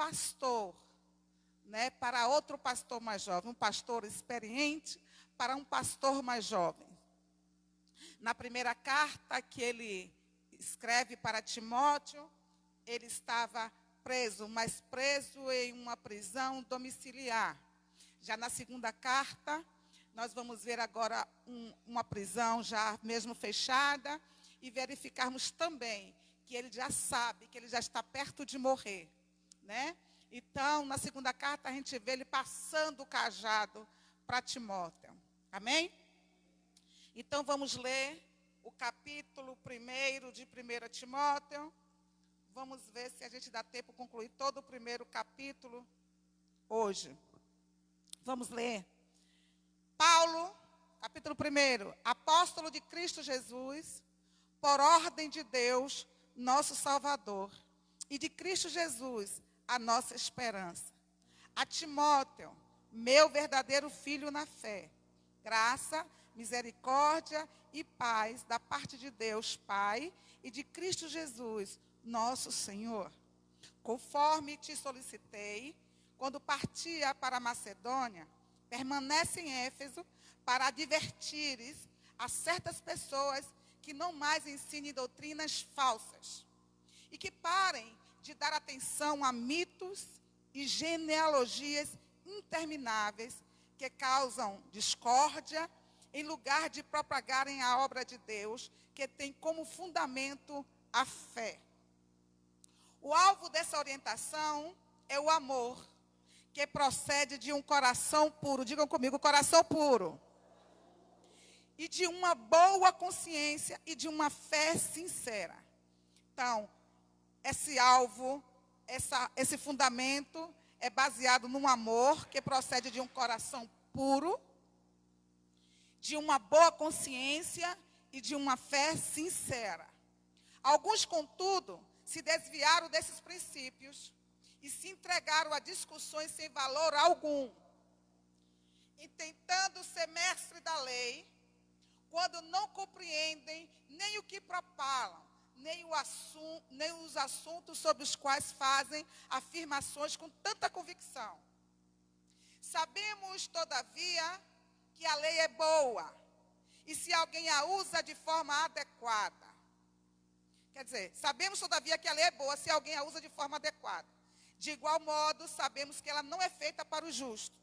pastor, né, para outro pastor mais jovem, um pastor experiente para um pastor mais jovem. Na primeira carta que ele escreve para Timóteo, ele estava preso, mas preso em uma prisão domiciliar. Já na segunda carta, nós vamos ver agora uma prisão já mesmo fechada e verificarmos também que ele já sabe, que ele já está perto de morrer, né? Então, na segunda carta, a gente vê ele passando o cajado para Timóteo. Amém? Então, vamos ler o capítulo 1 de 1 Timóteo. Vamos ver se a gente dá tempo de concluir todo o primeiro capítulo hoje. Vamos ler. Paulo, capítulo 1, apóstolo de Cristo Jesus, por ordem de Deus, nosso Salvador, e de Cristo Jesus, a nossa esperança. A Timóteo, meu verdadeiro filho na fé, graça, misericórdia e paz da parte de Deus, Pai, e de Cristo Jesus, nosso Senhor. Conforme te solicitei, quando partia para a Macedônia, permanece em Éfeso para advertires a certas pessoas que não mais ensinem doutrinas falsas e que parem de dar atenção a mitos e genealogias intermináveis que causam discórdia, em lugar de propagarem a obra de Deus, que tem como fundamento a fé. O alvo dessa orientação é o amor, que procede de um coração puro. Digam comigo, coração puro. E de uma boa consciência e de uma fé sincera. Então, esse alvo, esse fundamento é baseado num amor que procede de um coração puro, de uma boa consciência e de uma fé sincera. Alguns, contudo, se desviaram desses princípios e se entregaram a discussões sem valor algum, intentando ser mestre da lei, quando não compreendem nem o que propalam, nem os assuntos sobre os quais fazem afirmações com tanta convicção. Sabemos, todavia, que a lei é boa, e se alguém a usa de forma adequada. Quer dizer, sabemos, todavia, que a lei é boa, se alguém a usa de forma adequada. De igual modo, sabemos que ela não é feita para o justo,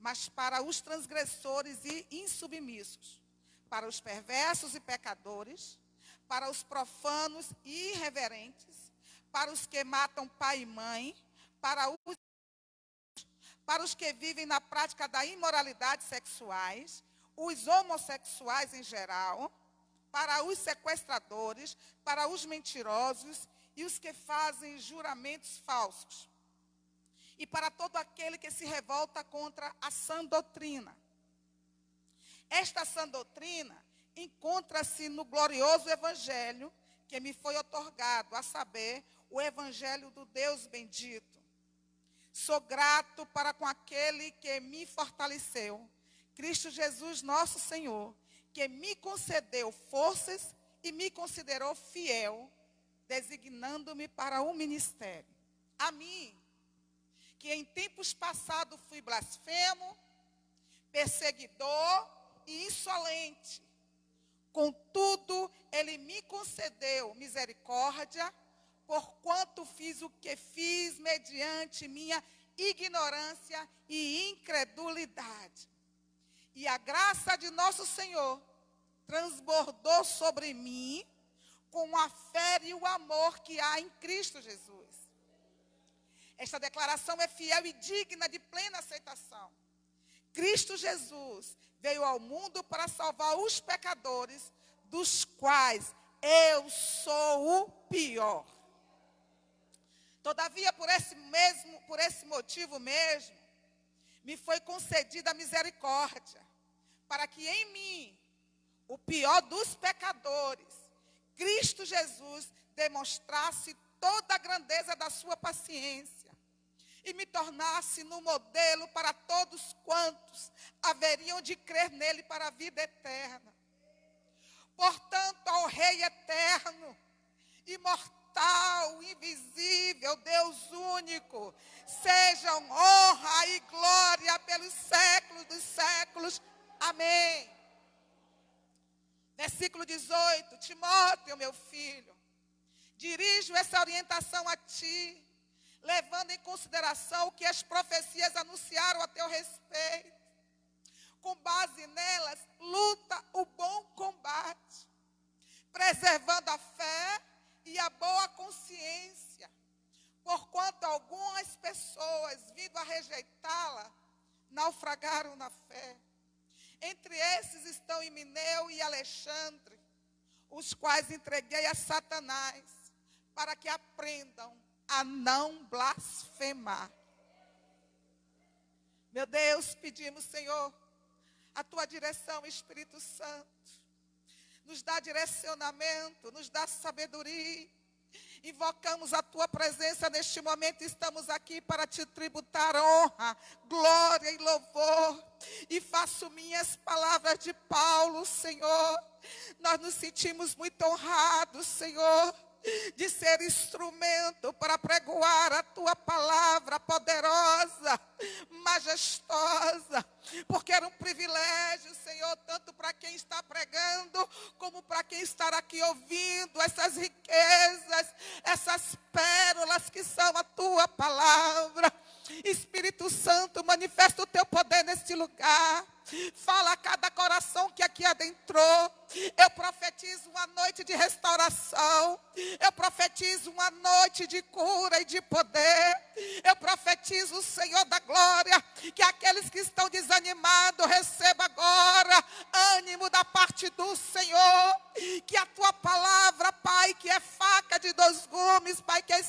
mas para os transgressores e insubmissos, para os perversos e pecadores, para os profanos e irreverentes, para os que matam pai e mãe, para os que vivem na prática da imoralidade sexuais, os homossexuais em geral, para os sequestradores, para os mentirosos e os que fazem juramentos falsos, e para todo aquele que se revolta contra a sã doutrina. Esta sã doutrina encontra-se no glorioso evangelho que me foi outorgado, a saber, o evangelho do Deus bendito. Sou grato para com aquele que me fortaleceu, Cristo Jesus nosso Senhor, que me concedeu forças e me considerou fiel, designando-me para o ministério. A mim, que em tempos passados fui blasfemo, perseguidor e insolente, contudo, ele me concedeu misericórdia, porquanto fiz o que fiz mediante minha ignorância e incredulidade. E a graça de nosso Senhor transbordou sobre mim com a fé e o amor que há em Cristo Jesus. Esta declaração é fiel e digna de plena aceitação. Cristo Jesus veio ao mundo para salvar os pecadores, dos quais eu sou o pior. Todavia, por esse motivo mesmo, me foi concedida a misericórdia, para que em mim, o pior dos pecadores, Cristo Jesus demonstrasse toda a grandeza da sua paciência e me tornasse no modelo para todos quantos haveriam de crer nele para a vida eterna. Portanto, ao Rei eterno, imortal imortal, invisível, Deus único, sejam honra e glória pelos séculos dos séculos. Amém. Versículo 18, Timóteo, meu filho, dirijo essa orientação a ti, levando em consideração o que as profecias anunciaram a teu respeito. Com base nelas, luta o bom combate, preservando a fé e a boa consciência, porquanto algumas pessoas, vindo a rejeitá-la, naufragaram na fé. Entre esses estão Himeneu e Alexandre, os quais entreguei a Satanás, para que aprendam a não blasfemar. Meu Deus, pedimos, Senhor, a tua direção, Espírito Santo. Nos dá direcionamento, nos dá sabedoria. Invocamos a tua presença neste momento. Estamos aqui para te tributar honra, glória e louvor. E faço minhas palavras de Paulo, Senhor. Nós nos sentimos muito honrados, Senhor, de ser instrumento para pregoar a tua palavra poderosa, majestosa, porque era um privilégio, Senhor, tanto para quem está pregando, como para quem está aqui ouvindo essas riquezas, essas pérolas que são a tua palavra. Espírito Santo, manifesta o teu poder neste lugar. Fala a cada coração que aqui adentrou. Eu profetizo uma noite de restauração. Eu profetizo uma noite de cura e de poder. Eu profetizo, Senhor da glória, que aqueles que estão desanimados recebam agora ânimo da parte do Senhor. Que a tua palavra, Pai, que é faca de dois gumes, Pai, que é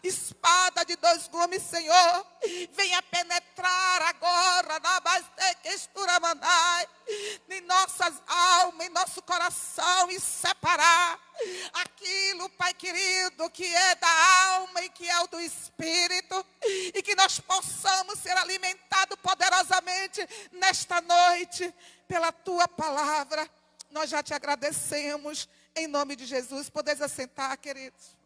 espada de dois gumes, Senhor, venha penetrar agora na base que em nossas almas, em nosso coração, e separar aquilo, Pai querido, que é da alma e que é o do Espírito, e que nós possamos ser alimentados poderosamente nesta noite pela tua palavra. Nós já te agradecemos em nome de Jesus. Podeis assentar, queridos.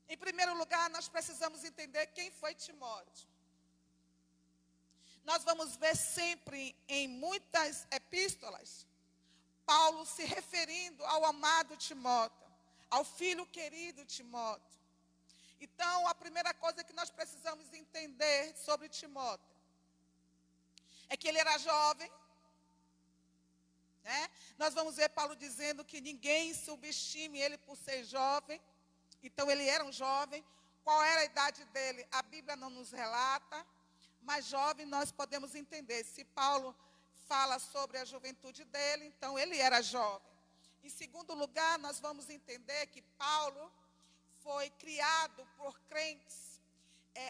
Em primeiro lugar, nós precisamos entender quem foi Timóteo. Nós vamos ver sempre em muitas epístolas, Paulo se referindo ao amado Timóteo, ao filho querido Timóteo. Então, a primeira coisa que nós precisamos entender sobre Timóteo é que ele era jovem, né? Nós vamos ver Paulo dizendo que ninguém subestime ele por ser jovem. Então, ele era um jovem. Qual era a idade dele? A Bíblia não nos relata. Mas jovem nós podemos entender. Se Paulo fala sobre a juventude dele, então ele era jovem. Em segundo lugar, nós vamos entender que Paulo foi criado por crentes.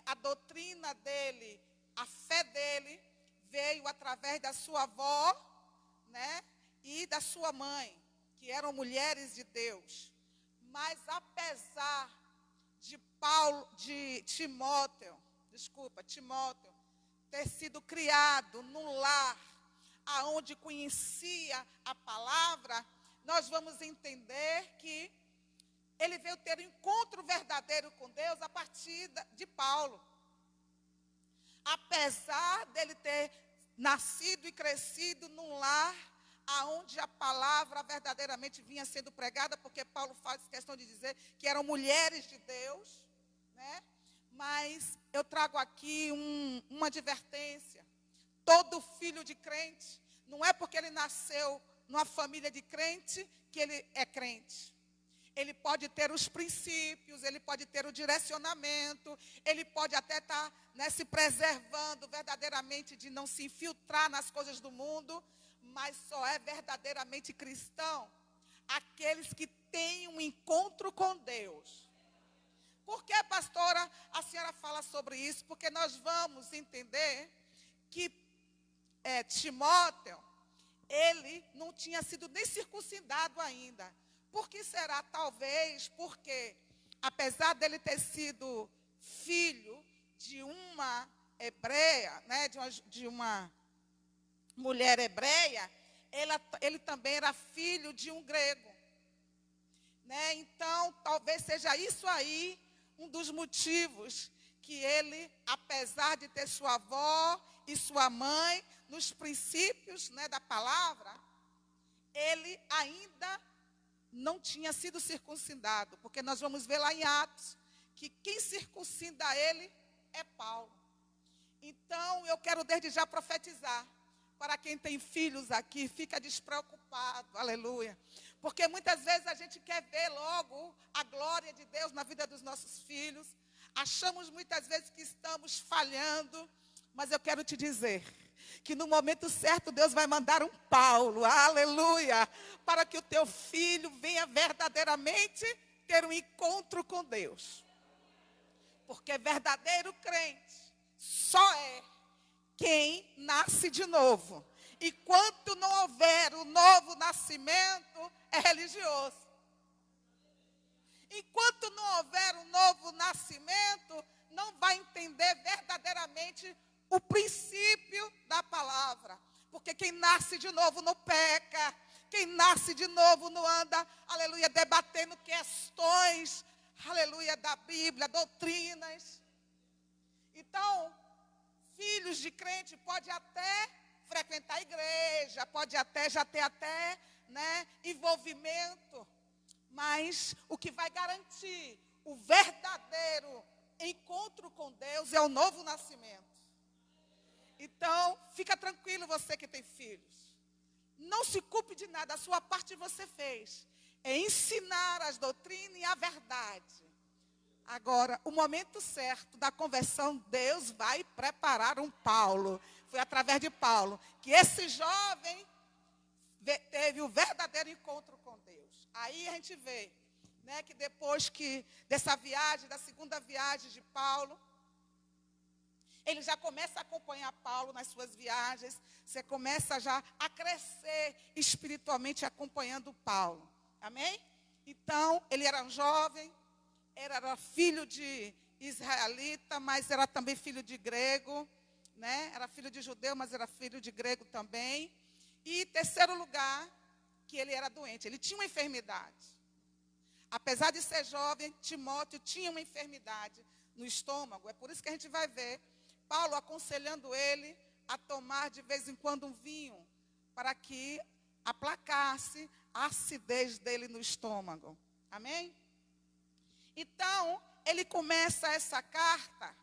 A doutrina dele, a fé dele, veio através da sua avó, né, e da sua mãe, que eram mulheres de Deus. Mas apesar de Timóteo ter sido criado num lar aonde conhecia a palavra, nós vamos entender que ele veio ter um encontro verdadeiro com Deus a partir de Paulo. Apesar dele ter nascido e crescido num lar aonde a palavra verdadeiramente vinha sendo pregada, porque Paulo faz questão de dizer que eram mulheres de Deus, né? Mas eu trago aqui uma advertência. Todo filho de crente, não é porque ele nasceu numa família de crente que ele é crente. Ele pode ter os princípios, ele pode ter o direcionamento, ele pode até estar, né, se preservando verdadeiramente de não se infiltrar nas coisas do mundo, mas só é verdadeiramente cristão aqueles que têm um encontro com Deus. Por que, pastora, a senhora fala sobre isso? Porque nós vamos entender que Timóteo, ele não tinha sido nem circuncidado ainda. Por que será? Talvez porque, apesar dele ter sido filho de uma hebreia, né, de uma mulher hebreia, ele também era filho de um grego. né? Então, talvez seja isso aí um dos motivos que ele, apesar de ter sua avó e sua mãe nos princípios, né, da palavra, ele ainda não tinha sido circuncidado, porque nós vamos ver lá em Atos que quem circuncida ele é Paulo. Então, eu quero desde já profetizar para quem tem filhos aqui, fica despreocupado, aleluia. Porque muitas vezes a gente quer ver logo a glória de Deus na vida dos nossos filhos. Achamos muitas vezes que estamos falhando, mas eu quero te dizer que no momento certo Deus vai mandar um Paulo, aleluia, para que o teu filho venha verdadeiramente ter um encontro com Deus. Porque verdadeiro crente só é quem nasce de novo. Enquanto não houver o novo nascimento, é religioso. Enquanto não houver um novo nascimento, não vai entender verdadeiramente o princípio da palavra. Porque quem nasce de novo não peca. Quem nasce de novo não anda, aleluia, debatendo questões, aleluia, da Bíblia, doutrinas. Então, filhos de crente pode até frequentar a igreja, pode até já ter até, né, envolvimento, mas o que vai garantir o verdadeiro encontro com Deus é o novo nascimento. Então, fica tranquilo você que tem filhos. Não se culpe de nada, a sua parte você fez. É ensinar as doutrinas e a verdade. Agora, o momento certo da conversão, Deus vai preparar um Paulo. Foi através de Paulo que esse jovem teve o verdadeiro encontro com Deus. Aí a gente vê, né, que depois dessa viagem, da segunda viagem de Paulo, ele já começa a acompanhar Paulo nas suas viagens. Você começa já a crescer espiritualmente acompanhando Paulo. Amém? Então, ele era um jovem, era filho de israelita, mas era também filho de grego, né? Era filho de judeu, mas era filho de grego também. E terceiro lugar, que ele era doente, ele tinha uma enfermidade. Apesar de ser jovem, Timóteo tinha uma enfermidade no estômago. É por isso que a gente vai ver Paulo aconselhando ele a tomar de vez em quando um vinho, para que aplacasse a acidez dele no estômago. Amém? Então, ele começa essa carta,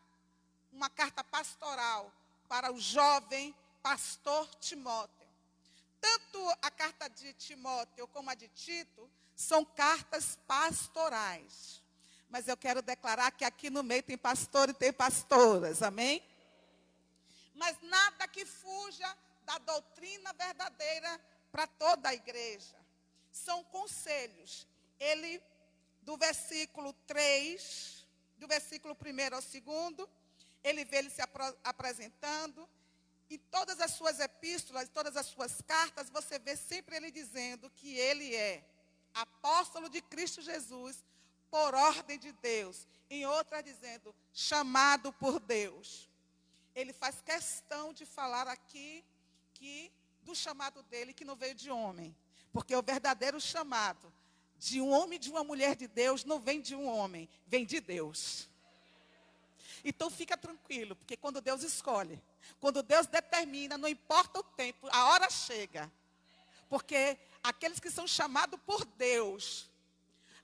uma carta pastoral, para o jovem pastor Timóteo. Tanto a carta de Timóteo como a de Tito são cartas pastorais. Mas eu quero declarar que aqui no meio tem pastor e tem pastoras, amém? Mas nada que fuja da doutrina verdadeira para toda a igreja. São conselhos. Ele, do versículo 3, do versículo 1 ao 2, ele vê ele se apresentando. Em todas as suas epístolas, todas as suas cartas, você vê sempre ele dizendo que ele é apóstolo de Cristo Jesus, por ordem de Deus. Em outra dizendo, chamado por Deus. Ele faz questão de falar aqui do chamado dele, que não veio de homem. Porque o verdadeiro chamado de um homem e de uma mulher de Deus não vem de um homem, vem de Deus. Então fica tranquilo, porque quando Deus escolhe, quando Deus determina, não importa o tempo, a hora chega. Porque aqueles que são chamados por Deus,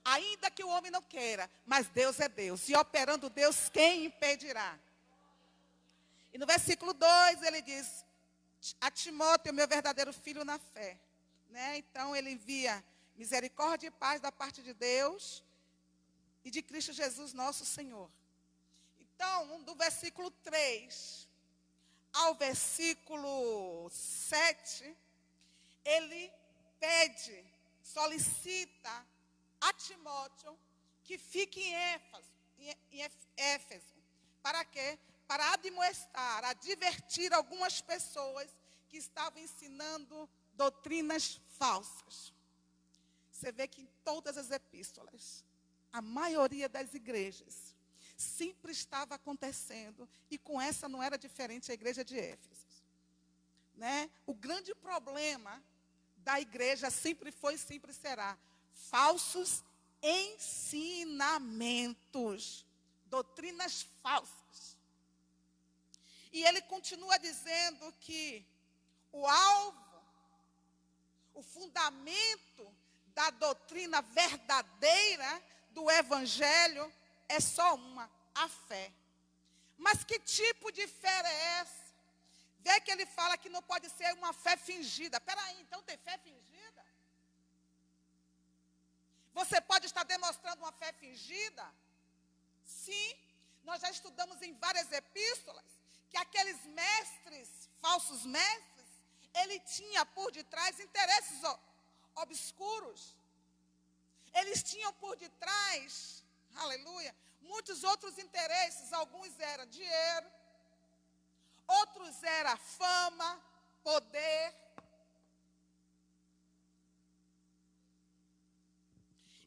ainda que o homem não queira, mas Deus é Deus. E operando Deus, quem impedirá? E no versículo 2 ele diz, a Timóteo, meu verdadeiro filho na fé. Né? Então ele envia misericórdia e paz da parte de Deus e de Cristo Jesus nosso Senhor. Então, do versículo 3 ao versículo 7, ele pede, solicita a Timóteo que fique em Éfeso. Para quê? Para admoestar, advertir algumas pessoas que estavam ensinando doutrinas falsas. Você vê que em todas as epístolas, a maioria das igrejas sempre estava acontecendo, e com essa não era diferente a igreja de Éfeso. Né? O grande problema da igreja sempre foi e sempre será falsos ensinamentos, doutrinas falsas. E ele continua dizendo que o alvo, o fundamento da doutrina verdadeira do evangelho é só uma, a fé. Mas que tipo de fé é essa? Vê que ele fala que não pode ser uma fé fingida. Peraí, então tem fé fingida? Você pode estar demonstrando uma fé fingida? Sim, nós já estudamos em várias epístolas que aqueles mestres, falsos mestres, ele tinha por detrás interesses obscuros. Eles tinham por detrás, aleluia, muitos outros interesses. Alguns eram dinheiro, outros eram fama, poder.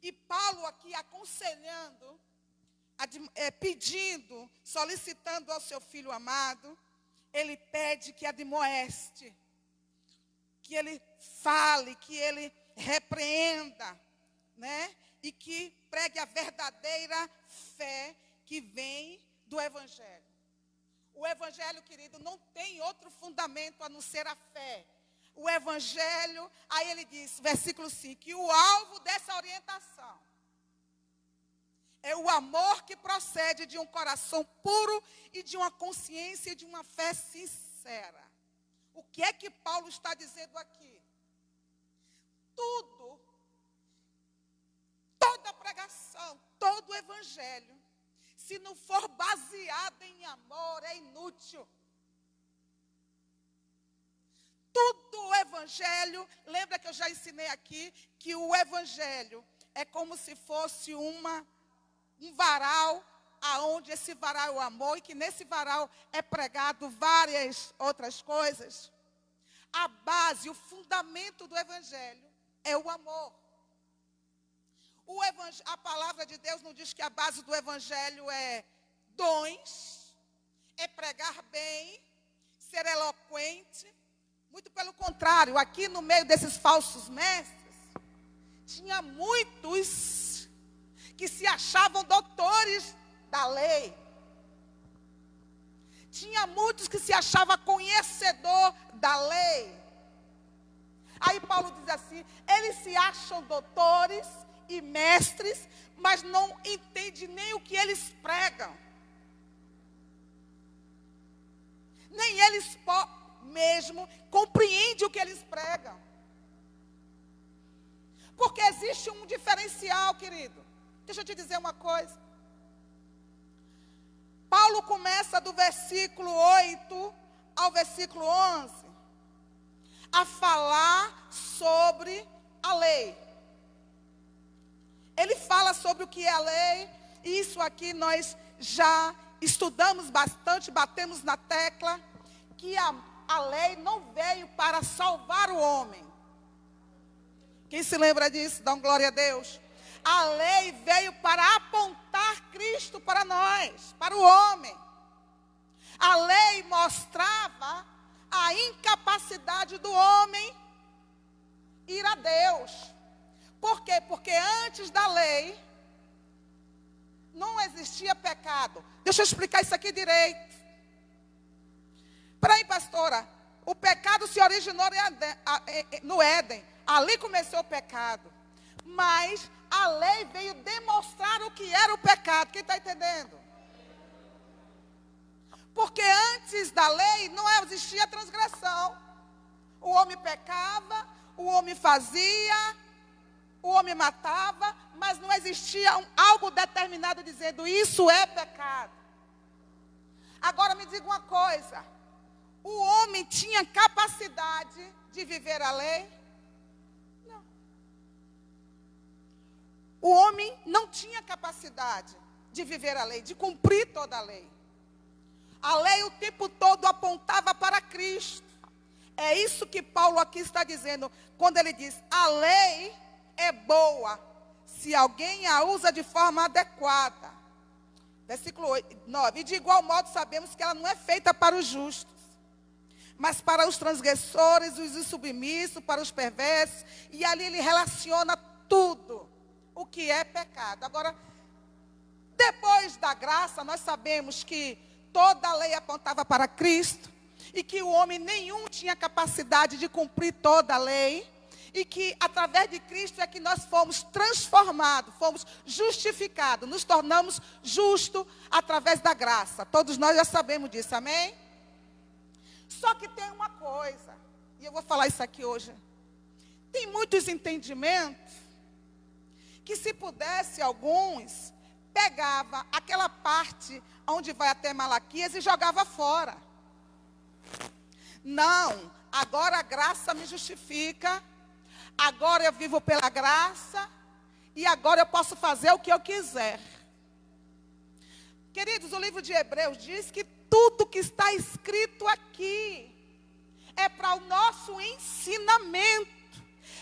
E Paulo aqui aconselhando, pedindo, solicitando ao seu filho amado, ele pede que admoeste, que ele fale, que ele repreenda, né? E que pregue a verdadeira fé que vem do evangelho. O evangelho, querido, não tem outro fundamento a não ser a fé. O evangelho, aí ele diz, versículo 5, que o alvo dessa orientação é o amor que procede de um coração puro e de uma consciência e de uma fé sincera. O que é que Paulo está dizendo aqui? Toda pregação, todo evangelho, se não for baseado em amor, é inútil. Tudo o evangelho, lembra que eu já ensinei aqui, que o evangelho é como se fosse um varal, aonde esse varal é o amor, e que nesse varal é pregado várias outras coisas. A base, o fundamento do evangelho é o amor. A palavra de Deus não diz que a base do evangelho é dons, é pregar bem, ser eloquente. Muito pelo contrário, aqui no meio desses falsos mestres, tinha muitos que se achavam doutores da lei. Tinha muitos que se achavam conhecedor da lei. Aí Paulo diz assim, eles se acham doutores e mestres, mas não entendem nem o que eles pregam. Nem eles mesmo compreendem o que eles pregam. Porque existe um diferencial, querido. Deixa eu te dizer uma coisa. Paulo começa do versículo 8 ao versículo 11 a falar sobre a lei. Ele fala sobre o que é a lei, e isso aqui nós já estudamos bastante, batemos na tecla, que a lei não veio para salvar o homem. Quem se lembra disso? Dá uma glória a Deus. A lei veio para apontar Cristo para nós, para o homem. A lei mostrava a incapacidade do homem ir a Deus. Por quê? Porque antes da lei não existia pecado. Deixa eu explicar isso aqui direito. Peraí, pastora, o pecado se originou no Éden. Ali começou o pecado. Mas a lei veio demonstrar o que era o pecado. Quem está entendendo? Porque antes da lei não existia transgressão. O homem pecava, o homem fazia, o homem matava, mas não existia algo determinado dizendo isso é pecado. Agora me diga uma coisa. O homem tinha capacidade de viver a lei? Não. O homem não tinha capacidade de viver a lei, de cumprir toda a lei. A lei o tempo todo apontava para Cristo. É isso que Paulo aqui está dizendo, quando ele diz, a lei é boa, se alguém a usa de forma adequada. Versículo 9, e de igual modo sabemos que ela não é feita para os justos, mas para os transgressores, os insubmissos, para os perversos, e ali ele relaciona tudo. o que é pecado. Agora, depois da graça, nós sabemos que toda a lei apontava para Cristo e que o homem nenhum tinha capacidade de cumprir toda a lei e que através de Cristo é que nós fomos transformados, fomos justificados, nos tornamos justos através da graça. Todos nós já sabemos disso, amém? Só que tem uma coisa, e eu vou falar isso aqui hoje. Tem muitos entendimentos que, se pudesse, alguns pegava aquela parte onde vai até Malaquias e jogava fora. Não, agora a graça me justifica, agora eu vivo pela graça e agora eu posso fazer o que eu quiser. Queridos, o livro de Hebreus diz que tudo que está escrito aqui é para o nosso ensinamento,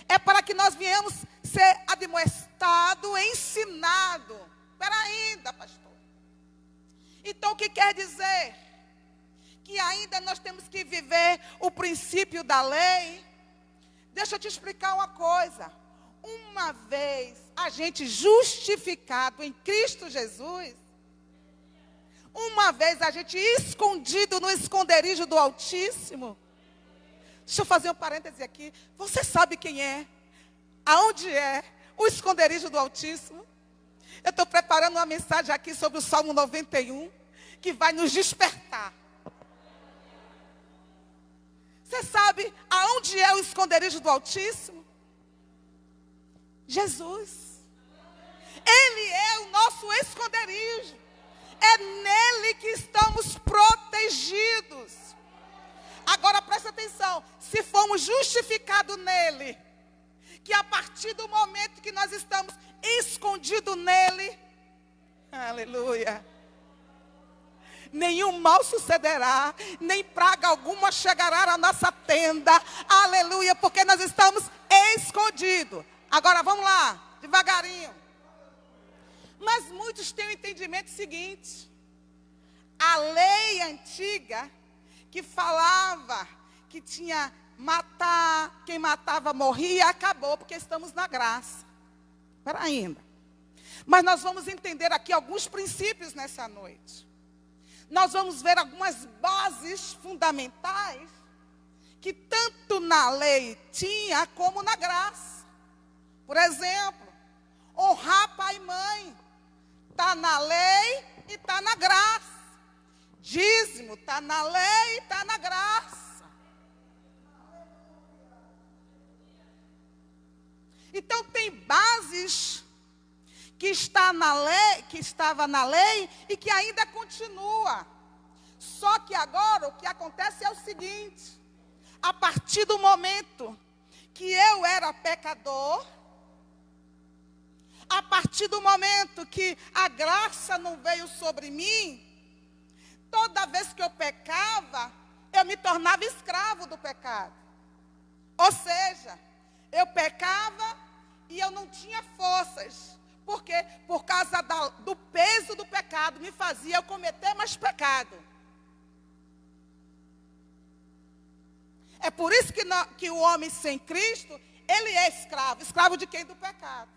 é para que nós venhamos ser admoestados, ensinados. Espera ainda, pastor. Então, o que quer dizer? Que ainda nós temos que viver o princípio da lei. Deixa eu te explicar uma coisa. Uma vez a gente justificado em Cristo Jesus, uma vez a gente escondido no esconderijo do Altíssimo. Deixa eu fazer um parêntese aqui. Você sabe quem é? Aonde é o esconderijo do Altíssimo? Eu estou preparando uma mensagem aqui sobre o Salmo 91, que vai nos despertar. Você sabe aonde é o esconderijo do Altíssimo? Jesus. Ele é o nosso esconderijo. É nele que estamos protegidos. Agora presta atenção. Se formos justificados nele, que a partir do momento que nós estamos escondidos nele, aleluia, nenhum mal sucederá, nem praga alguma chegará à nossa tenda, aleluia, porque nós estamos escondidos. Agora vamos lá, devagarinho. Mas muitos têm o entendimento seguinte: a lei antiga que falava que tinha matar, quem matava morria, acabou, porque estamos na graça. Espera ainda. Mas nós vamos entender aqui alguns princípios nessa noite. Nós vamos ver algumas bases fundamentais que tanto na lei tinha como na graça. Por exemplo, honrar pai e mãe. Está na lei e está na graça. Dízimo está na lei e está na graça. Então tem bases que está na lei, que estava na lei e que ainda continua. Só que agora o que acontece é o seguinte: a partir do momento que eu era pecador, a partir do momento que a graça não veio sobre mim, toda vez que eu pecava, eu me tornava escravo do pecado. Ou seja, eu pecava e eu não tinha forças. Por quê? Por causa do peso do pecado, me fazia eu cometer mais pecado. É por isso que o homem sem Cristo, ele é escravo. Escravo de quem? Do pecado.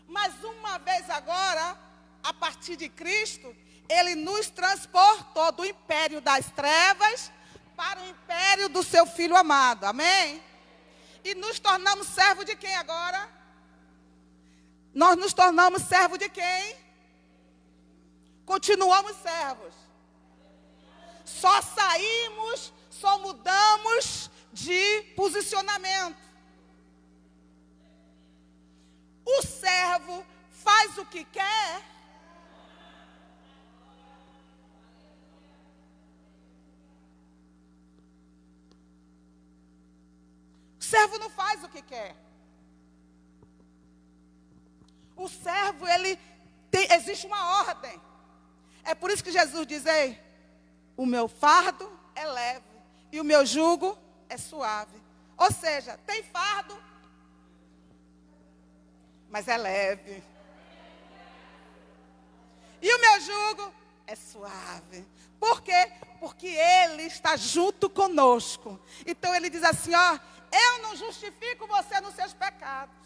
Mas uma vez agora, a partir de Cristo, ele nos transportou do império das trevas para o império do seu Filho amado. Amém? E nos tornamos servos de quem agora? Nós nos tornamos servos de quem? Continuamos servos. Só saímos, só mudamos de posicionamento. O servo faz o que quer. O servo não faz o que quer. O servo, existe uma ordem. É por isso que Jesus diz: ei, o meu fardo é leve e o meu jugo é suave. Ou seja, tem fardo, mas é leve. E o meu jugo é suave. Por quê? Porque ele está junto conosco. Então ele diz assim: ó, eu não justifico você nos seus pecados.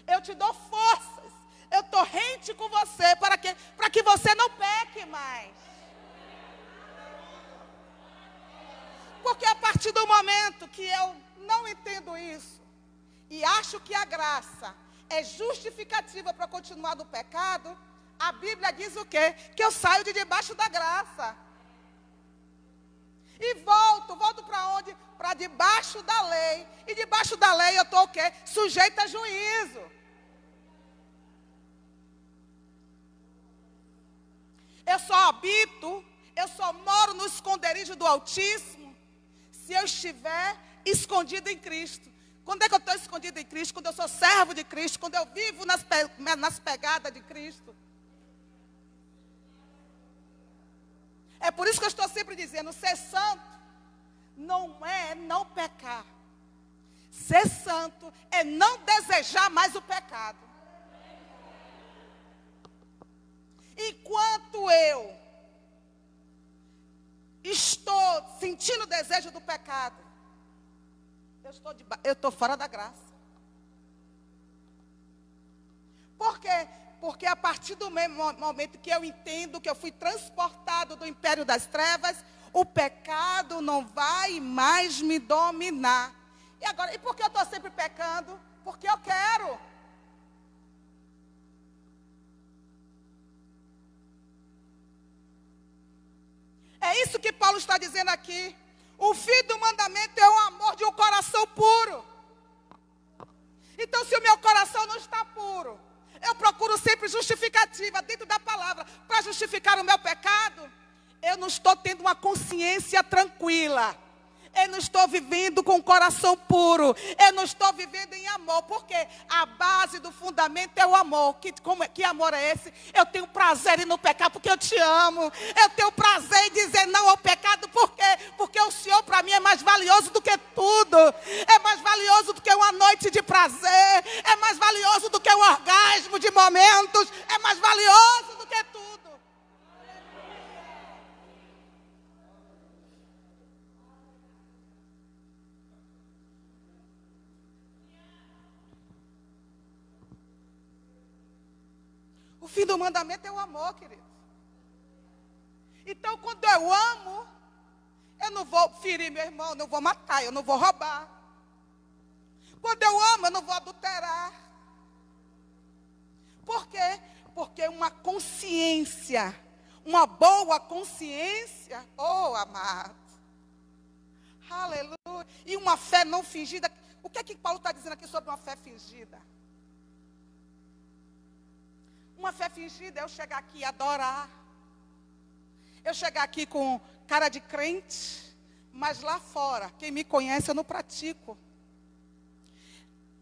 Eu te dou forças. Eu estou rente com você para que você não peque mais. Porque a partir do momento que eu não entendo isso e acho que a graça é justificativa para continuar no pecado, a Bíblia diz o quê? Que eu saio de debaixo da graça. E volto para onde? Para debaixo da lei. E debaixo da lei eu estou o quê? Sujeita a juízo. Eu só moro no esconderijo do Altíssimo se eu estiver escondido em Cristo. Quando é que eu estou escondido em Cristo? Quando eu sou servo de Cristo, quando eu vivo nas pegadas de Cristo. É por isso que eu estou sempre dizendo, ser santo não é não pecar. Ser santo é não desejar mais o pecado. Enquanto eu estou sentindo o desejo do pecado, eu estou fora da graça. Por quê? Porque a partir do momento que eu entendo que eu fui transportado do império das trevas, o pecado não vai mais me dominar. E por que eu estou sempre pecando? Porque eu quero. É isso que Paulo está dizendo aqui. O fim do mandamento é o amor de um coração puro. Então, se o meu coração não está puro, eu procuro sempre justificativa dentro da palavra para justificar o meu pecado. Eu não estou tendo uma consciência tranquila. Eu não estou vivendo com o coração puro. Eu não estou vivendo em amor. Porque a base do fundamento é o amor. Que amor é esse? Eu tenho prazer em não pecar porque eu te amo. Eu tenho prazer em dizer não ao pecado. Por quê? Porque o Senhor para mim é mais valioso do que tudo. É mais valioso do que uma noite de prazer. É mais valioso do que um orgasmo de momentos. É mais valioso do que tudo. O fim do mandamento é o amor, querido. Então, quando eu amo, eu não vou ferir meu irmão, eu não vou matar, eu não vou roubar. Quando eu amo, eu não vou adulterar. Por quê? Porque uma consciência, uma boa consciência, oh amado, aleluia, e uma fé não fingida. O que é que Paulo está dizendo aqui sobre uma fé fingida? Uma fé fingida é eu chegar aqui e adorar. Eu chegar aqui com cara de crente, mas lá fora, quem me conhece, eu não pratico.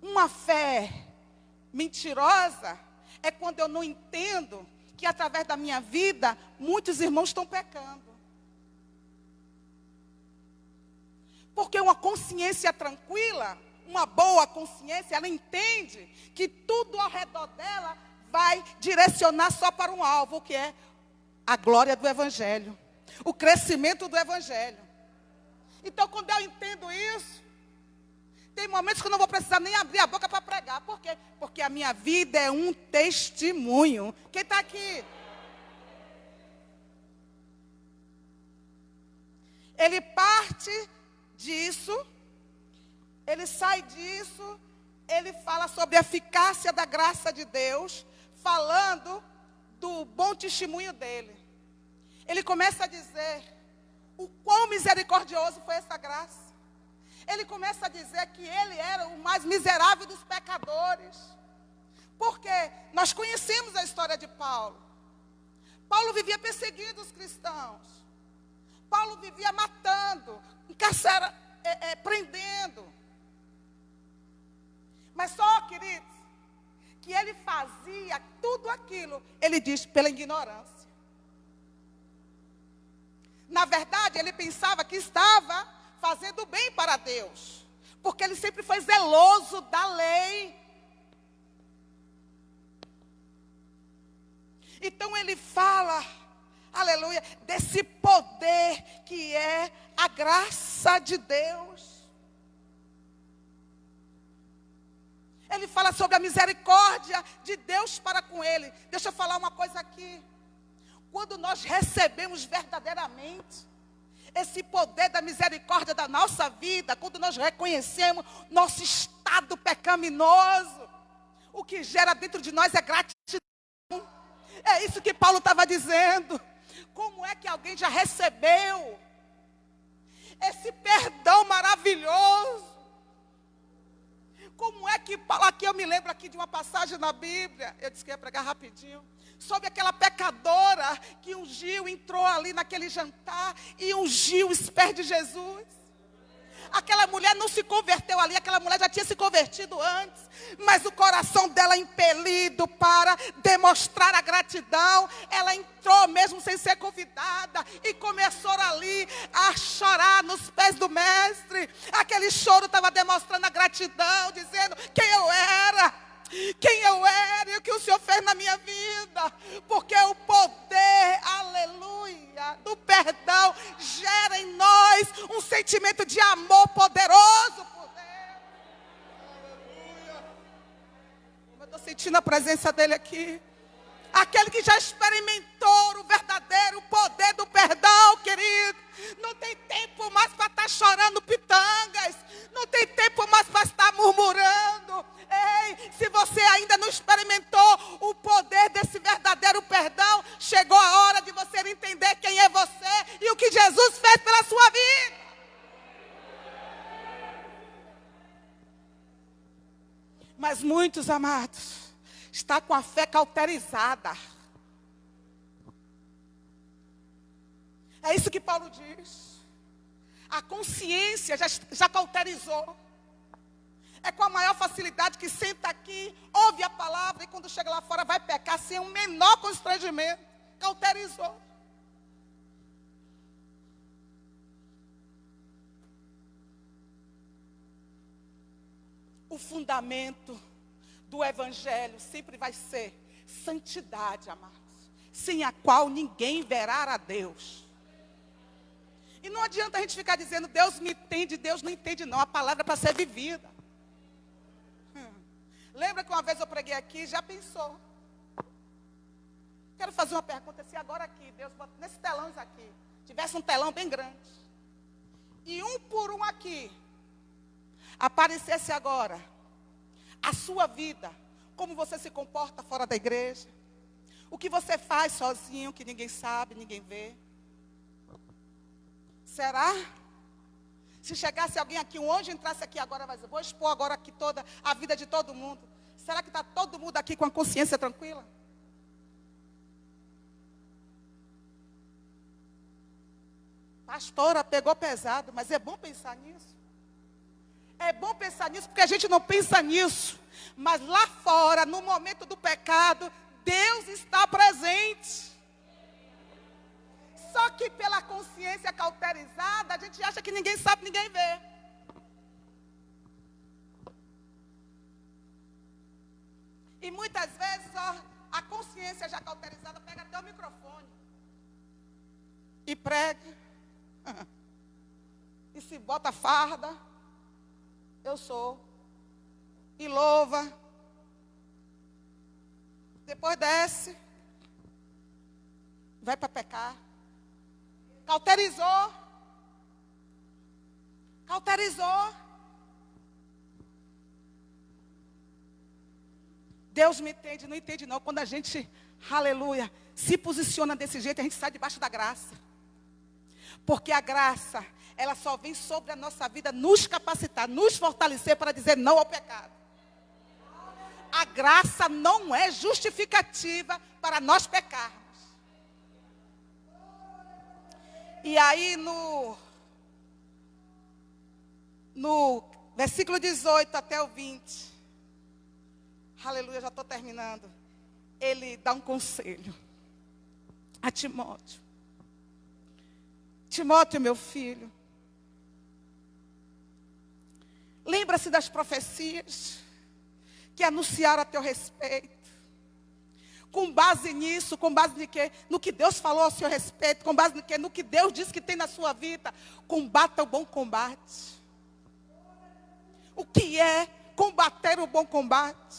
Uma fé mentirosa é quando eu não entendo que através da minha vida, muitos irmãos estão pecando. Porque uma consciência tranquila, uma boa consciência, ela entende que tudo ao redor dela vai direcionar só para um alvo, que é a glória do Evangelho, o crescimento do Evangelho. Então, quando eu entendo isso, tem momentos que eu não vou precisar nem abrir a boca para pregar. Por quê? Porque a minha vida é um testemunho. Quem está aqui? Ele parte disso, ele sai disso, ele fala sobre a eficácia da graça de Deus, falando do bom testemunho dele. Ele começa a dizer o quão misericordioso foi essa graça. Ele começa a dizer que ele era o mais miserável dos pecadores. Porque nós conhecemos a história de Paulo. Paulo vivia perseguindo os cristãos. Paulo vivia matando, prendendo. Mas só, queridos, que ele fazia tudo aquilo, ele diz, pela ignorância. Na verdade, ele pensava que estava fazendo bem para Deus, porque ele sempre foi zeloso da lei. Então ele fala, aleluia, desse poder que é a graça de Deus. Ele fala sobre a misericórdia de Deus para com ele. Deixa eu falar uma coisa aqui. Quando nós recebemos verdadeiramente esse poder da misericórdia da nossa vida, quando nós reconhecemos nosso estado pecaminoso, o que gera dentro de nós é gratidão. É isso que Paulo estava dizendo. Como é que alguém já recebeu esse perdão maravilhoso? Como é que Paulo, aqui eu me lembro aqui de uma passagem na Bíblia, eu disse que ia pregar rapidinho, sobre aquela pecadora que ungiu, entrou ali naquele jantar e ungiu os pés de Jesus. Aquela mulher não se converteu ali, aquela mulher já tinha se convertido antes, mas o coração dela impelido para demonstrar a gratidão, ela entrou mesmo sem ser convidada e começou ali a chorar nos pés do mestre. Aquele choro estava demonstrando a gratidão, dizendo quem eu era e o que o Senhor fez na minha vida, porque o poder, aleluia, do perdão gera em nós um sentimento de amor poderoso por Deus. Aleluia. Eu estou sentindo a presença dele aqui. Aquele que já experimentou o verdadeiro poder do perdão, querido. Não tem tempo mais para estar chorando pitangas. Não tem tempo mais para estar murmurando. Ei, se você ainda não experimentou o poder desse verdadeiro perdão, chegou a hora de você entender quem é você e o que Jesus fez pela sua vida. Mas muitos, amados, está com a fé cauterizada. É isso que Paulo diz. A consciência já cauterizou. É com a maior facilidade que senta aqui, ouve a palavra e quando chega lá fora vai pecar sem o menor constrangimento. Cauterizou. O fundamento do evangelho sempre vai ser santidade, amados, sem a qual ninguém verá a Deus. E não adianta a gente ficar dizendo Deus me entende, Deus não entende não. A palavra é para ser vivida. Lembra que uma vez eu preguei aqui, já pensou? Quero fazer uma pergunta, se agora aqui, Deus, nesse telão aqui, tivesse um telão bem grande, e um por um aqui, aparecesse agora a sua vida, como você se comporta fora da igreja, o que você faz sozinho, que ninguém sabe, ninguém vê. Será? Se chegasse alguém aqui, um anjo entrasse aqui agora, vai dizer, vou expor agora aqui toda a vida de todo mundo. Será que está todo mundo aqui com a consciência tranquila? Pastora, pegou pesado, mas é bom pensar nisso. É bom pensar nisso, porque a gente não pensa nisso. Mas lá fora, no momento do pecado, Deus está presente. Só que pela consciência cauterizada, a gente acha que ninguém sabe, ninguém vê. E muitas vezes, a consciência já cauterizada pega até o microfone. E prega. E se bota farda. Eu sou. E louva. Depois desce. Vai para pecar. Cauterizou. Cauterizou. Deus me entende, não entende não. Quando a gente, aleluia, se posiciona desse jeito, a gente sai debaixo da graça. Porque a graça, ela só vem sobre a nossa vida nos capacitar, nos fortalecer para dizer não ao pecado. A graça não é justificativa para nós pecarmos. E aí no versículo 18 até o 20, aleluia, já estou terminando. Ele dá um conselho a Timóteo. Timóteo, meu filho, lembra-se das profecias que anunciaram a teu respeito. Com base nisso, com base de quê? No que Deus falou ao seu respeito, com base no quê? No que Deus disse que tem na sua vida. Combata o bom combate. O que é combater o bom combate.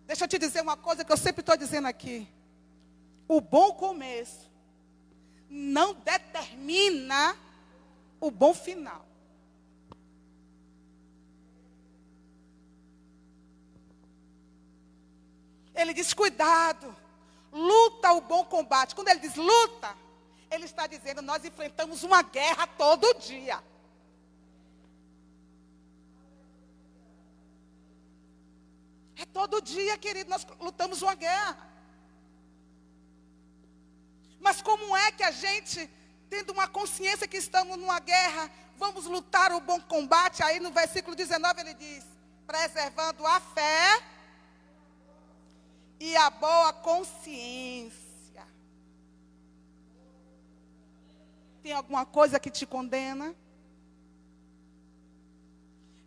Deixa eu te dizer uma coisa que eu sempre estou dizendo aqui. O bom começo não determina o bom final. Ele diz, cuidado, luta o bom combate. Quando ele diz luta, ele está dizendo, nós enfrentamos uma guerra todo dia. É todo dia, querido, nós lutamos uma guerra. Mas como é que a gente, tendo uma consciência que estamos numa guerra, vamos lutar o bom combate? Aí no versículo 19 ele diz, preservando a fé e a boa consciência. Tem alguma coisa que te condena?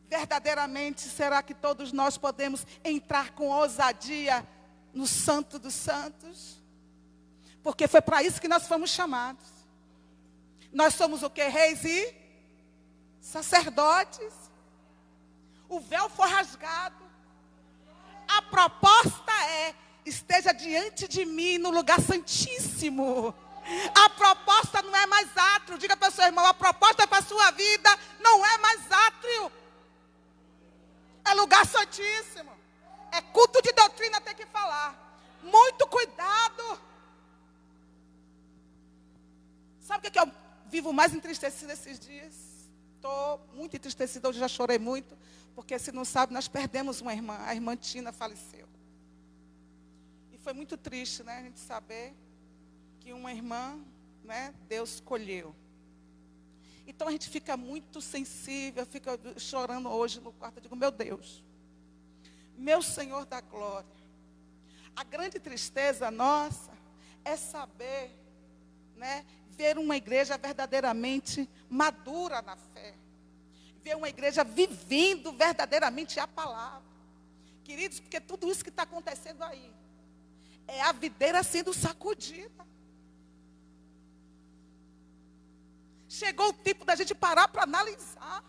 Verdadeiramente, será que todos nós podemos entrar com ousadia no Santo dos Santos? Porque foi para isso que nós fomos chamados. Nós somos o que? Reis e sacerdotes. O véu foi rasgado. A proposta é, esteja diante de mim no lugar santíssimo. A proposta não é mais átrio. Diga para o seu irmão, a proposta para a sua vida não é mais átrio. É lugar santíssimo. É culto de doutrina, tem que falar. Muito cuidado. Sabe o que eu vivo mais entristecida esses dias? Estou muito entristecida, hoje já chorei muito. Porque se não sabe, nós perdemos uma irmã. A irmã Tina faleceu. E foi muito triste, né, a gente saber que uma irmã, né, Deus escolheu. Então a gente fica muito sensível, fica chorando hoje no quarto. Eu digo, meu Deus, meu Senhor da glória. A grande tristeza nossa é saber, né, ver uma igreja verdadeiramente madura na fé. Ver uma igreja vivendo verdadeiramente a palavra. Queridos, porque tudo isso que está acontecendo aí é a videira sendo sacudida. Chegou o tempo da gente parar para analisar.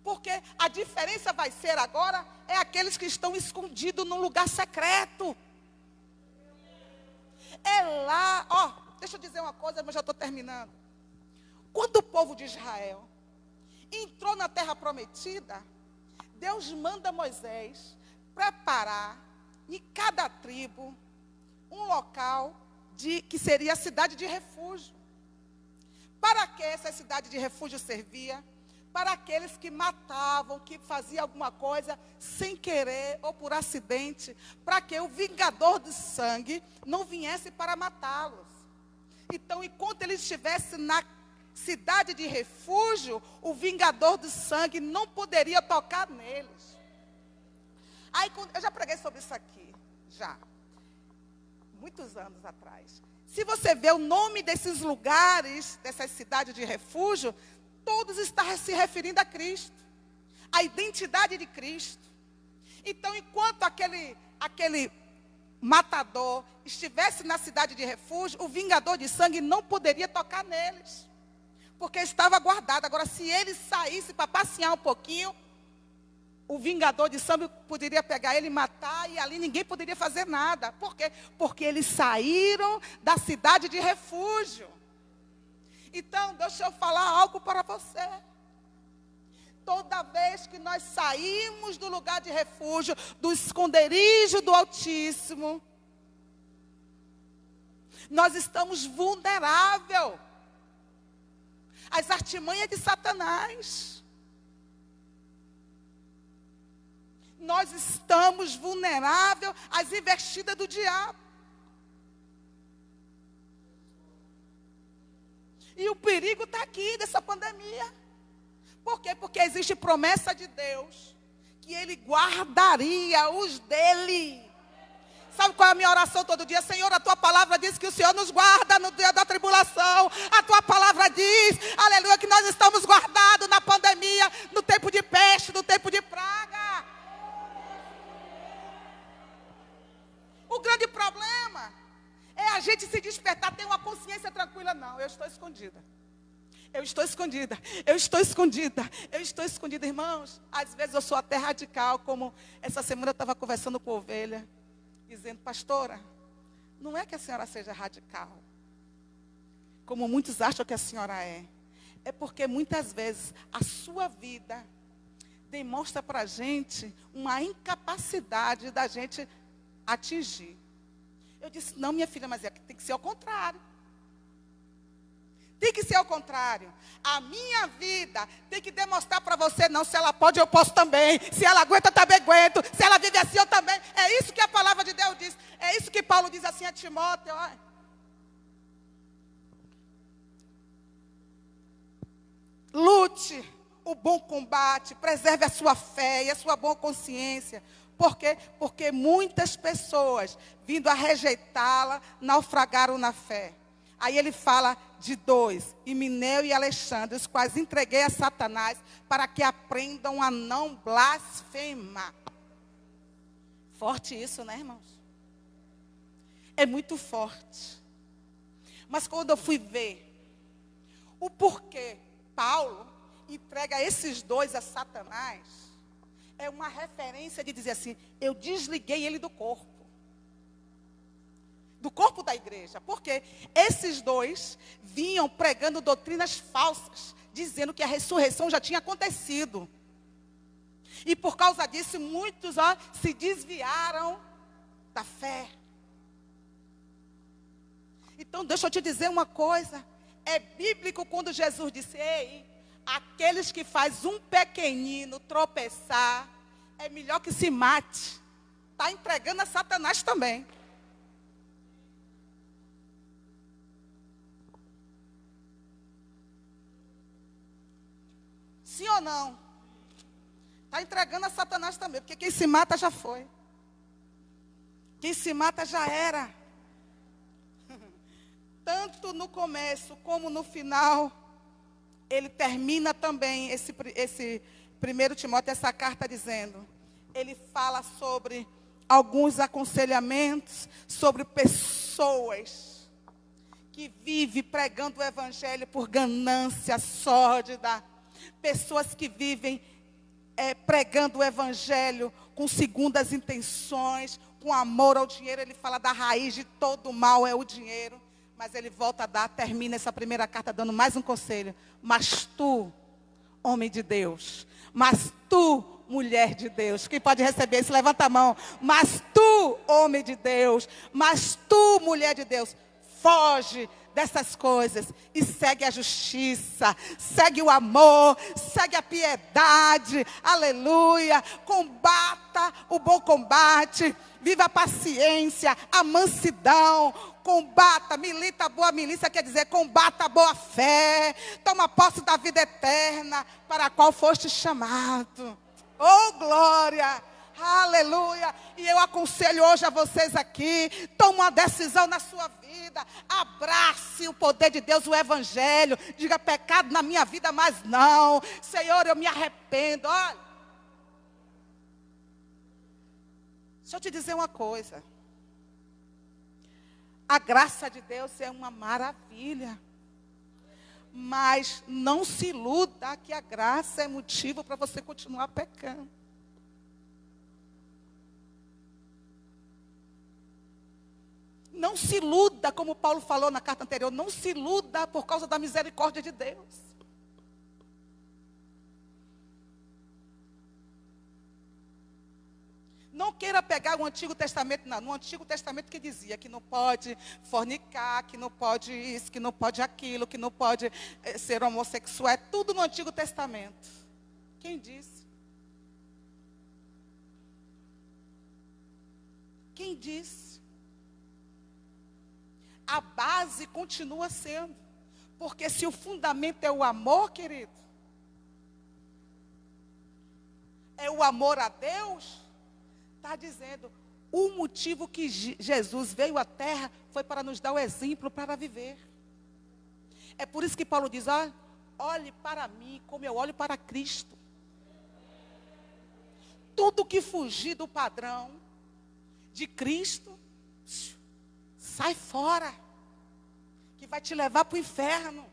Porque a diferença vai ser agora, é aqueles que estão escondidos num lugar secreto. É lá, deixa eu dizer uma coisa, mas já estou terminando. Quando o povo de Israel entrou na terra prometida, Deus manda Moisés preparar em cada tribo um local que seria a cidade de refúgio. Para que essa cidade de refúgio servia? Para aqueles que matavam, que faziam alguma coisa sem querer ou por acidente, para que o vingador do sangue não viesse para matá-los. Então, enquanto ele estivesse na cidade de refúgio, o vingador do sangue não poderia tocar neles. Aí, eu já preguei sobre isso aqui, muitos anos atrás. Se você vê o nome desses lugares, dessas cidades de refúgio, todos estão se referindo a Cristo, a identidade de Cristo. Então, enquanto aquele matador estivesse na cidade de refúgio, o vingador de sangue não poderia tocar neles, porque estava guardado. Agora, se ele saísse para passear um pouquinho, o vingador de sangue poderia pegar ele e matar, e ali ninguém poderia fazer nada. Por quê? Porque eles saíram da cidade de refúgio. Então, deixa eu falar algo para você. Toda vez que nós saímos do lugar de refúgio, do esconderijo do Altíssimo, nós estamos vulneráveis às artimanhas de Satanás. Nós estamos vulneráveis às investidas do diabo. E o perigo está aqui dessa pandemia. Por quê? Porque existe promessa de Deus que Ele guardaria os dele. Sabe qual é a minha oração todo dia? Senhor, a Tua palavra diz que o Senhor nos guarda no dia da tribulação. A Tua palavra diz, aleluia, que nós estamos guardados na pandemia, no tempo de peste, no tempo de praga. O grande problema é a gente se despertar, ter uma consciência tranquila. Não, eu estou escondida. Eu estou escondida, eu estou escondida, eu estou escondida, irmãos. Às vezes eu sou até radical, como essa semana eu estava conversando com a ovelha, dizendo, pastora, não é que a senhora seja radical, como muitos acham que a senhora é. É porque muitas vezes a sua vida demonstra para a gente uma incapacidade da gente atingir. Eu disse, não, minha filha, mas tem que ser ao contrário. Tem que ser ao contrário. A minha vida tem que demonstrar para você, não, se ela pode, eu posso também. Se ela aguenta, eu também aguento. Se ela vive assim, eu também. É isso que a palavra de Deus diz. É isso que Paulo diz assim a Timóteo. Olha. Lute o bom combate, preserve a sua fé e a sua boa consciência. Por quê? Porque muitas pessoas, vindo a rejeitá-la, naufragaram na fé. Aí ele fala de dois, Himeneu e Alexandre, os quais entreguei a Satanás para que aprendam a não blasfemar. Forte isso, né, irmãos? É muito forte. Mas quando eu fui ver o porquê Paulo entrega esses dois a Satanás, é uma referência de dizer assim, eu desliguei ele do corpo da igreja. Porque esses dois vinham pregando doutrinas falsas, dizendo que a ressurreição já tinha acontecido. E por causa disso, muitos se desviaram da fé. Então, deixa eu te dizer uma coisa. É bíblico quando Jesus disse, ei, aqueles que faz um pequenino tropeçar, é melhor que se mate. Está entregando a Satanás também. Sim ou não? Está entregando a Satanás também, porque quem se mata já foi. Quem se mata já era. Tanto no começo como no final, ele termina também esse 1 Timóteo, essa carta dizendo, ele fala sobre alguns aconselhamentos, sobre pessoas que vivem pregando o evangelho por ganância sórdida, pessoas que vivem pregando o evangelho com segundas intenções, com amor ao dinheiro. Ele fala da raiz de todo mal é o dinheiro. Mas ele volta a dar, termina essa primeira carta dando mais um conselho. Mas tu, homem de Deus, mas tu, mulher de Deus, quem pode receber isso, levanta a mão. Mas tu, homem de Deus, mas tu, mulher de Deus, foge dessas coisas e segue a justiça, segue o amor, segue a piedade, aleluia, combata o bom combate, viva a paciência, a mansidão, combata, milita a boa milícia, quer dizer, combata a boa fé, toma posse da vida eterna, para a qual foste chamado. Oh, glória! Aleluia! E eu aconselho hoje a vocês aqui, toma uma decisão na sua vida, abrace o poder de Deus, o evangelho, diga pecado na minha vida, mas não, Senhor, eu me arrependo. Olha, deixa eu te dizer uma coisa, a graça de Deus é uma maravilha, mas não se iluda que a graça é motivo para você continuar pecando. Não se iluda, como Paulo falou na carta anterior, não se iluda por causa da misericórdia de Deus. Não queira pegar o Antigo Testamento, não. No Antigo Testamento que dizia que não pode fornicar, que não pode isso, que não pode aquilo, que não pode ser homossexual. É tudo no Antigo Testamento. Quem disse? Quem disse? A base continua sendo. Porque se o fundamento é o amor, querido, é o amor a Deus, está dizendo, o motivo que Jesus veio à terra foi para nos dar o exemplo para viver. É por isso que Paulo diz, olhe para mim como eu olho para Cristo. Tudo que fugir do padrão de Cristo, sai fora, que vai te levar para o inferno.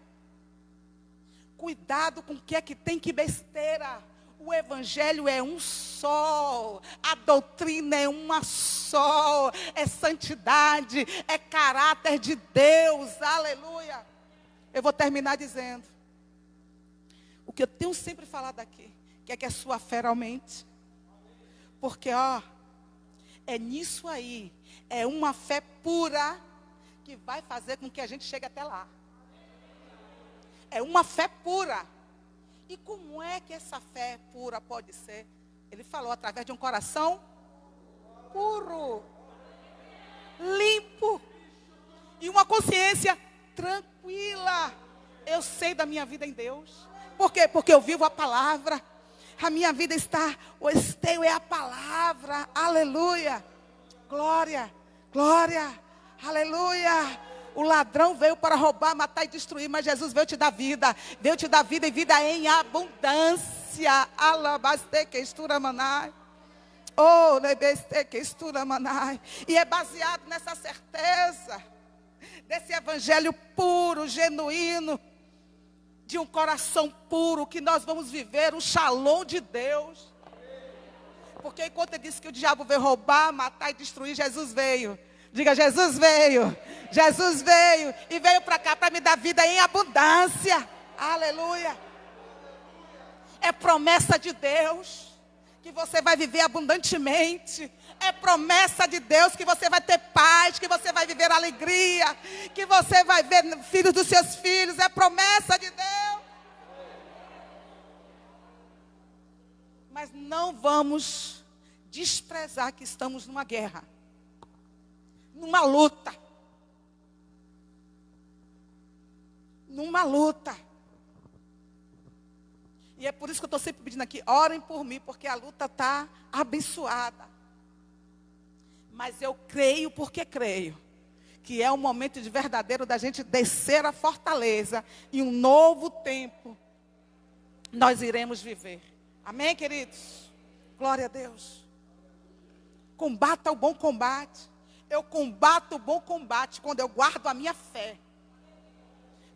Cuidado com o que é que tem que besteira. O evangelho é um só, a doutrina é uma só, é santidade, é caráter de Deus, aleluia. Eu vou terminar dizendo, o que eu tenho sempre falado aqui, que a sua fé aumente. Porque, é nisso aí, é uma fé pura, que vai fazer com que a gente chegue até lá. É uma fé pura. E como é que essa fé pura pode ser? Ele falou através de um coração puro, limpo e uma consciência tranquila. Eu sei da minha vida em Deus. Por quê? Porque eu vivo a palavra. A minha vida está, o esteio é a palavra. Aleluia. Glória, glória, aleluia. O ladrão veio para roubar, matar e destruir, mas Jesus veio te dar vida. Veio te dar vida e vida em abundância. Alabaste que estura manai. Oh, lebeste que estura manai. E é baseado nessa certeza, desse evangelho puro, genuíno, de um coração puro, que nós vamos viver o shalom de Deus. Porque enquanto ele disse que o diabo veio roubar, matar e destruir, Jesus veio. Diga, Jesus veio. Jesus veio e veio para cá para me dar vida em abundância. Aleluia. É promessa de Deus que você vai viver abundantemente. É promessa de Deus que você vai ter paz, que você vai viver alegria, que você vai ver filhos dos seus filhos. É promessa de Deus. Mas não vamos desprezar que estamos numa guerra. Numa luta. Numa luta. E é por isso que eu estou sempre pedindo aqui, orem por mim, porque a luta está abençoada. Mas eu creio porque creio, que é o momento de verdadeiro da gente descer a fortaleza, e um novo tempo nós iremos viver. Amém, queridos? Glória a Deus. Combata o bom combate. Eu combato o bom combate quando eu guardo a minha fé.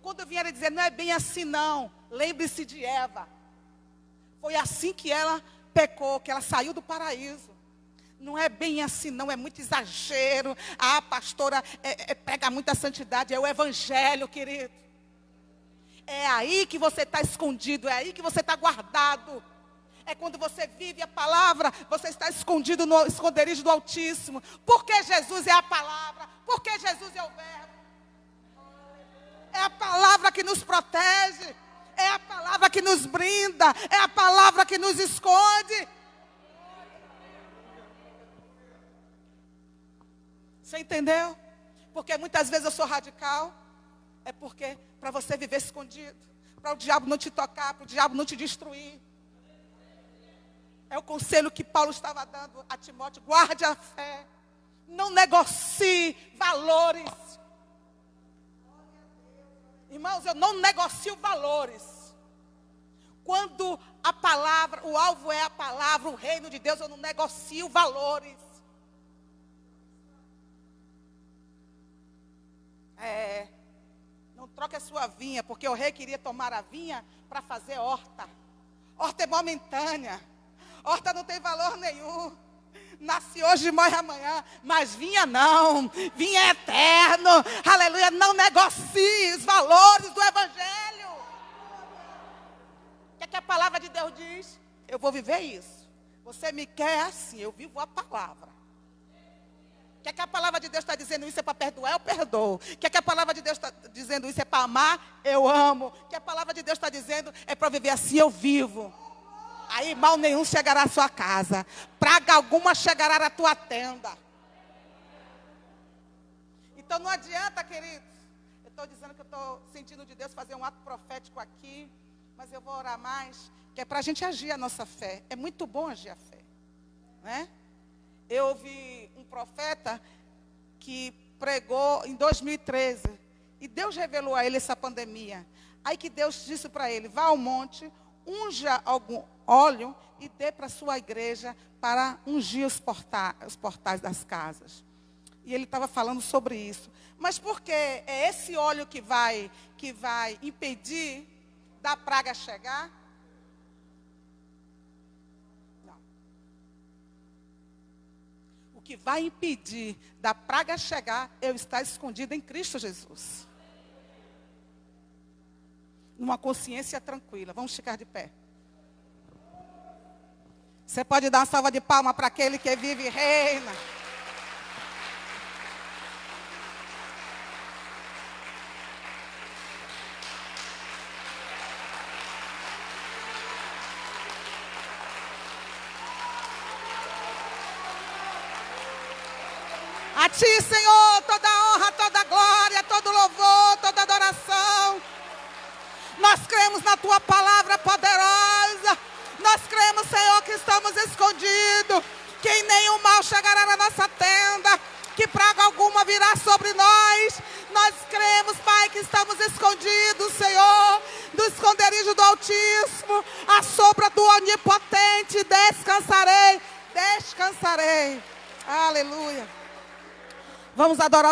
Quando eu vier dizer, não é bem assim não. Lembre-se de Eva. Foi assim que ela pecou, que ela saiu do paraíso. Não é bem assim não, é muito exagero. A pastora prega muita santidade, é o evangelho, querido. É aí que você está escondido, é aí que você está guardado. É quando você vive a palavra, você está escondido no esconderijo do Altíssimo. Porque Jesus é a palavra, porque Jesus é o verbo. É a palavra que nos protege, é a palavra que nos brinda, é a palavra que nos esconde. Você entendeu? Porque muitas vezes eu sou radical. É porque para você viver escondido, para o diabo não te tocar, para o diabo não te destruir. É o conselho que Paulo estava dando a Timóteo. Guarde a fé. Não negocie valores. Irmãos, eu não negocio valores. Quando a palavra, o alvo é a palavra, o reino de Deus, eu não negocio valores. Não troque a sua vinha, porque o rei queria tomar a vinha para fazer horta. Horta é momentânea. Horta não tem valor nenhum. Nasce hoje e morre amanhã. Mas vinha não. Vinha é eterno. Aleluia. Não negocie os valores do evangelho. O que é que a palavra de Deus diz? Eu vou viver isso. Você me quer assim, eu vivo a palavra. O que é que a palavra de Deus está dizendo isso? É para perdoar, eu perdoo. O que é que a palavra de Deus está dizendo isso? É para amar, eu amo. O que a palavra de Deus está dizendo é para viver assim, eu vivo. Aí mal nenhum chegará à sua casa. Praga alguma chegará à tua tenda. Então não adianta, queridos. Eu estou dizendo que eu estou sentindo de Deus fazer um ato profético aqui. Mas eu vou orar mais. Que é para a gente agir a nossa fé. É muito bom agir a fé. Né? Eu ouvi um profeta que pregou em 2013. E Deus revelou a ele essa pandemia. Aí que Deus disse para ele, vá ao monte, unja algum óleo e dê para a sua igreja para ungir os portais das casas. E ele estava falando sobre isso. Mas por que é esse óleo que vai impedir da praga chegar? Não. O que vai impedir da praga chegar é eu estar escondido em Cristo Jesus. Numa consciência tranquila. Vamos ficar de pé. Você pode dar uma salva de palmas para aquele que vive e reina. A Ti, Senhor, toda honra, toda glória, todo louvor, toda adoração. Nós cremos na Tua palavra poderosa. Nós cremos, Senhor, que estamos escondidos, que em nenhum mal chegará na nossa tenda, que praga alguma virá sobre nós. Nós cremos, Pai, que estamos escondidos, Senhor, do esconderijo do Altíssimo, à sombra do Onipotente. Descansarei, descansarei. Aleluia. Vamos adorar.